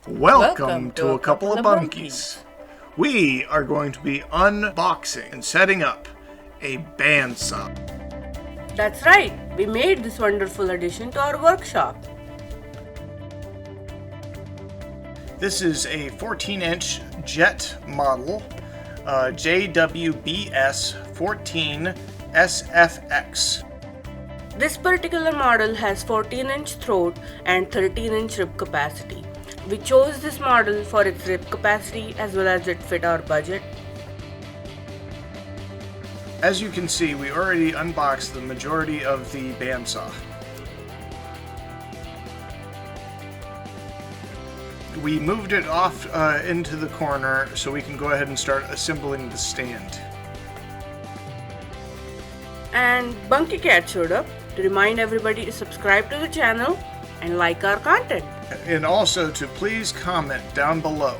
Welcome to a couple of bunkies. We are going to be unboxing and setting up a bandsaw. That's right, we made this wonderful addition to our workshop. This is a 14-inch jet model, JWBS 14 SFX. This particular model has 14-inch throat and 13-inch rib capacity. We chose this model for its rib capacity as well as it fit our budget. As you can see, we already unboxed the majority of the bandsaw. We moved it off into the corner so we can go ahead and start assembling the stand. And Bunky Cat showed up to remind everybody to subscribe to the channel and like our content. And also to please comment down below.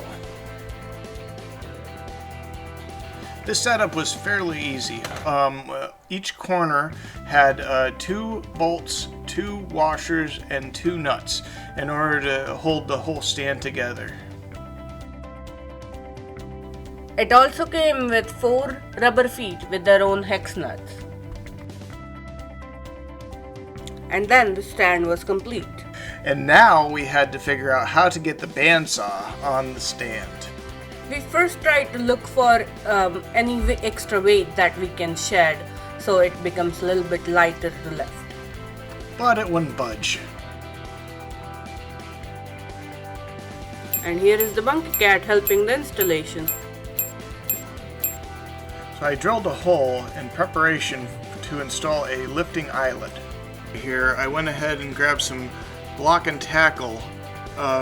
This setup was fairly easy. Each corner had 2 bolts, 2 washers, and 2 nuts in order to hold the whole stand together. It also came with 4 rubber feet with their own hex nuts. And then the stand was complete. And now we had to figure out how to get the bandsaw on the stand. We first tried to look for any extra weight that we can shed so it becomes a little bit lighter to lift. But it wouldn't budge. And here is the Bunky Cat helping the installation. So I drilled a hole in preparation to install a lifting eyelet. Here I went ahead and grabbed some block and tackle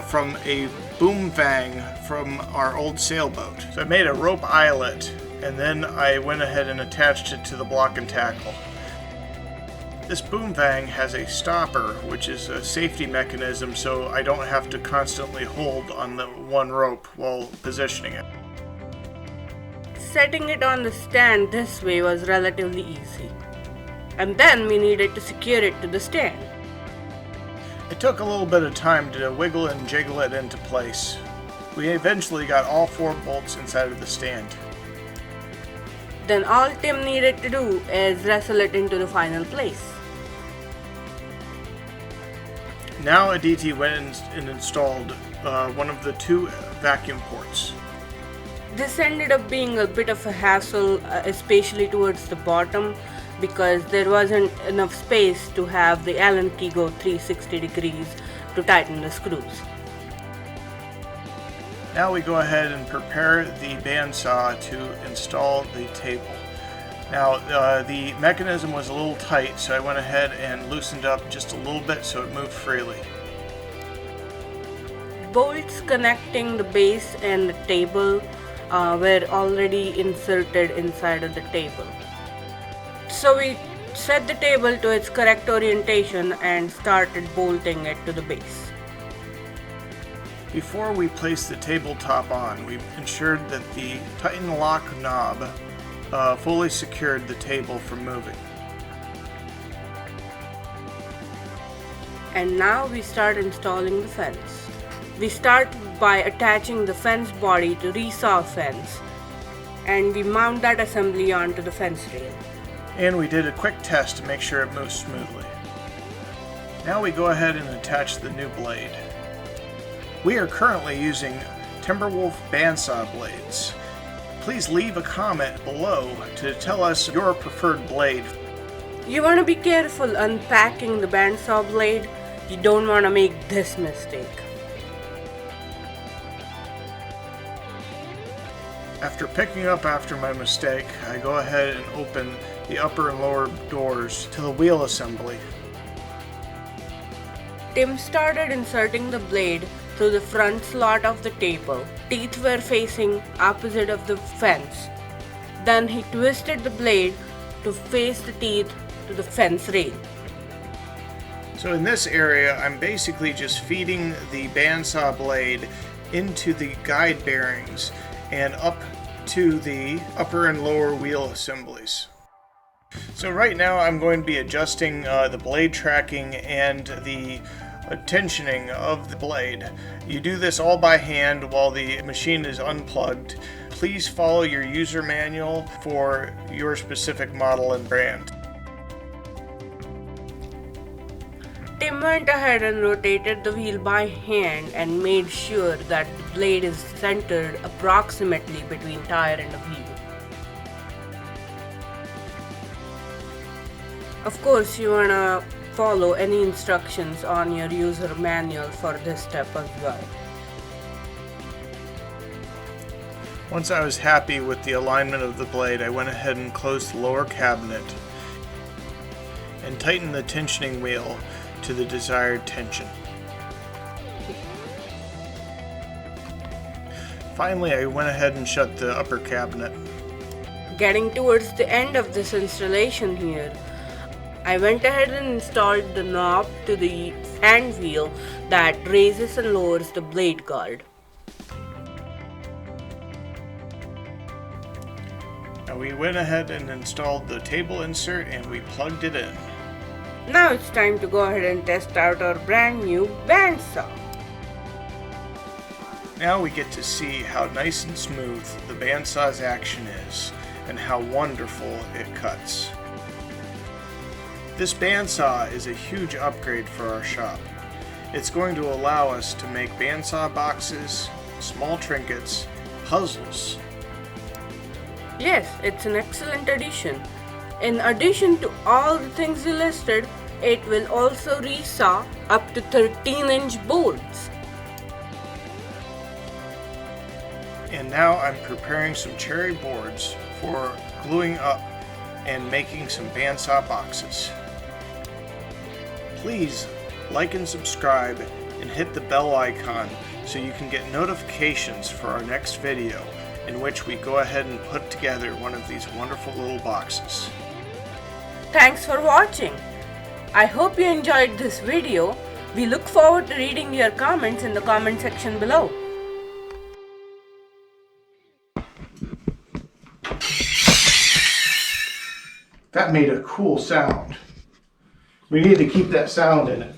from a boom vang from our old sailboat. So I made a rope eyelet and then I went ahead and attached it to the block and tackle. This boom vang has a stopper, which is a safety mechanism so I don't have to constantly hold on the one rope while positioning it. Setting it on the stand this way was relatively easy. And then we needed to secure it to the stand. It took a little bit of time to wiggle and jiggle it into place. We eventually got all 4 bolts inside of the stand. Then all Tim needed to do is wrestle it into the final place. Now Aditi went and installed one of the 2 vacuum ports. This ended up being a bit of a hassle, especially towards the bottom, because there wasn't enough space to have the Allen key go 360 degrees to tighten the screws. Now we go ahead and prepare the bandsaw to install the table. Now the mechanism was a little tight, so I went ahead and loosened up just a little bit so it moved freely. Bolts connecting the base and the table were already inserted inside of the table. So we set the table to its correct orientation and started bolting it to the base. Before we placed the tabletop on, we ensured that the Tighten lock knob fully secured the table from moving. And now we start installing the fence. We start by attaching the fence body to resaw fence, and we mount that assembly onto the fence rail. And we did a quick test to make sure it moves smoothly. Now we go ahead and attach the new blade. We are currently using Timberwolf bandsaw blades. Please leave a comment below to tell us your preferred blade. You want to be careful unpacking the bandsaw blade. You don't want to make this mistake. After picking up after my mistake, I go ahead and open the upper and lower doors to the wheel assembly. Tim started inserting the blade through the front slot of the table. Teeth were facing opposite of the fence. Then he twisted the blade to face the teeth to the fence rail. So in this area, I'm basically just feeding the bandsaw blade into the guide bearings and up to the upper and lower wheel assemblies. So right now I'm going to be adjusting the blade tracking and the a tensioning of the blade. You do this all by hand while the machine is unplugged. Please follow your user manual for your specific model and brand. Tim went ahead and rotated the wheel by hand and made sure that the blade is centered approximately between tire and the wheel. Of course, you wanna follow any instructions on your user manual for this step as well. Once I was happy with the alignment of the blade, I went ahead and closed the lower cabinet and tightened the tensioning wheel to the desired tension. Finally, I went ahead and shut the upper cabinet. Getting towards the end of this installation here, I went ahead and installed the knob to the hand wheel that raises and lowers the blade guard. Now we went ahead and installed the table insert and we plugged it in. Now it's time to go ahead and test out our brand new bandsaw. Now we get to see how nice and smooth the bandsaw's action is and how wonderful it cuts. This bandsaw is a huge upgrade for our shop. It's going to allow us to make bandsaw boxes, small trinkets, puzzles. Yes, it's an excellent addition. In addition to all the things you listed, it will also resaw up to 13-inch boards. And now I'm preparing some cherry boards for gluing up and making some bandsaw boxes. Please like and subscribe and hit the bell icon so you can get notifications for our next video in which we go ahead and put together one of these wonderful little boxes. Thanks for watching. I hope you enjoyed this video. We look forward to reading your comments in the comment section below. That made a cool sound. We need to keep that sound in it.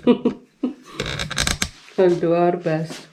We'll do our best.